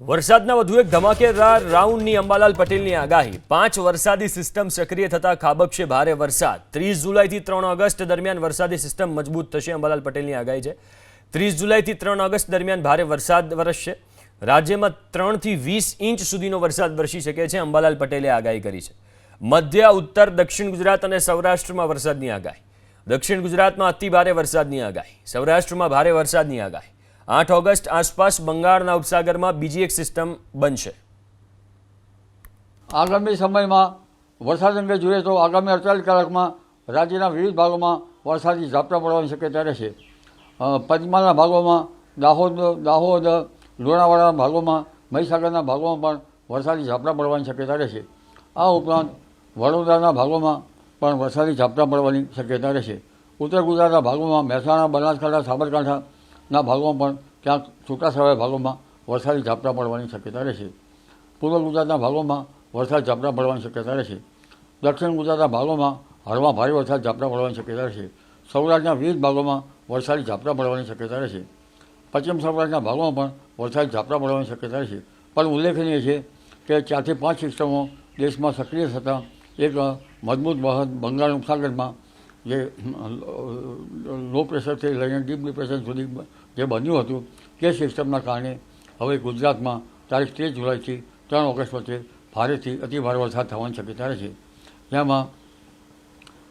વરસાદના વધુ એક ધમાકેદાર રાઉન્ડની અંબાલાલ પટેલની આગાહી 5 વરસાદી સિસ્ટમ સક્રિય થતા ખાબકશે ભારે વરસાદ 30 જુલાઈથી 3 ઓગસ્ટ દરમિયાન વરસાદી સિસ્ટમ મજબૂત થશે અંબાલાલ પટેલની આગાહી છે 30 જુલાઈથી 3 ઓગસ્ટ દરમિયાન ભારે વરસાદ વરસશે રાજ્યમાં 3 થી 20 ઇંચ સુધીનો વરસાદ વરસી શકે છે અંબાલાલ પટેલે આગાહી કરી છે મધ્ય ઉત્તર દક્ષિણ ગુજરાત અને સૌરાષ્ટ્રમાં વરસાદની આગાહી દક્ષિણ ગુજરાતમાં અતિ ભારે વરસાદની આગાહી સૌરાષ્ટ્રમાં ભારે વરસાદની આગાહી 8 ઓગસ્ટ આસપાસ બંગાળના ઉપસાગરમાં બીજી એક સિસ્ટમ બનશે આગામી સમયમાં વરસાદ અંગે જોઈએ તો આગામી 48 કલાકમાં રાજ્યના વિવિધ ભાગોમાં વરસાદી ઝાપટા પડવાની શક્યતા રહેશે પંચમહાલના ભાગોમાં દાહોદ લુણાવાડાના ભાગોમાં મહીસાગરના ભાગોમાં પણ વરસાદી ઝાપટા પડવાની શક્યતા રહેશે આ ઉપરાંત વડોદરાના ભાગોમાં પણ વરસાદી ઝાપટા પડવાની શક્યતા રહેશે ઉત્તર ગુજરાતના ભાગોમાં મહેસાણા બનાસકાંઠા સાબરકાંઠાના ભાગોમાં પણ ક્યાંક છૂટાછવાયા ભાગોમાં વરસાદી ઝાપટા પડવાની શક્યતા રહેશે પૂર્વ ગુજરાતના ભાગોમાં વરસાદ ઝાપટા પડવાની શક્યતા રહેશે દક્ષિણ ગુજરાતના ભાગોમાં હળવા ભારે વરસાદ ઝાપટા પડવાની શક્યતા રહેશે સૌરાષ્ટ્રના વિવિધ ભાગોમાં વરસાદી ઝાપટા પડવાની શક્યતા રહેશે પશ્ચિમ સૌરાષ્ટ્રના ભાગોમાં પણ વરસાદી ઝાપટા પડવાની શક્યતા રહેશે પણ ઉલ્લેખનીય છે કે 4 થી 5 સિસ્ટમો દેશમાં સક્રિય થતાં એક મજબૂત વહન બંગાળ ઉપસાગરમાં જે લો પ્રેશરથી લઈને ડીપ ડિપ્રેશન સુધી જે બન્યું હતું તે સિસ્ટમના કારણે હવે ગુજરાતમાં તારીખ 13 જુલાઈથી 3 ઓગસ્ટ વચ્ચે ભારેથી અતિભારે વરસાદ થવાની શક્યતા રહેશે જેમાં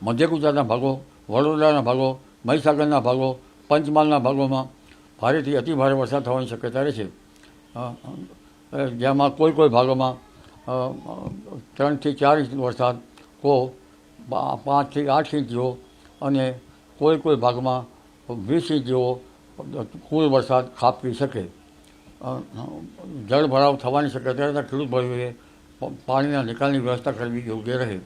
મધ્ય ગુજરાતના ભાગો વડોદરાના ભાગો મહીસાગરના ભાગો પંચમહાલના ભાગોમાં ભારેથી અતિભારે વરસાદ થવાની શક્યતા રહેશે જેમાં કોઈ ભાગોમાં 3 થી 4 ઇંચ વરસાદ 5 થી 8 ઇંચ જેવો અને કોઈ ભાગમાં 20 ઇંચ જેવો કુલ વરસાદ ખાબકી શકે જળભરાવ થવાની શક્યતા રહેતા ખેડૂત ભાઈઓએ પાણીના નિકાલની વ્યવસ્થા કરવી યોગ્ય રહે।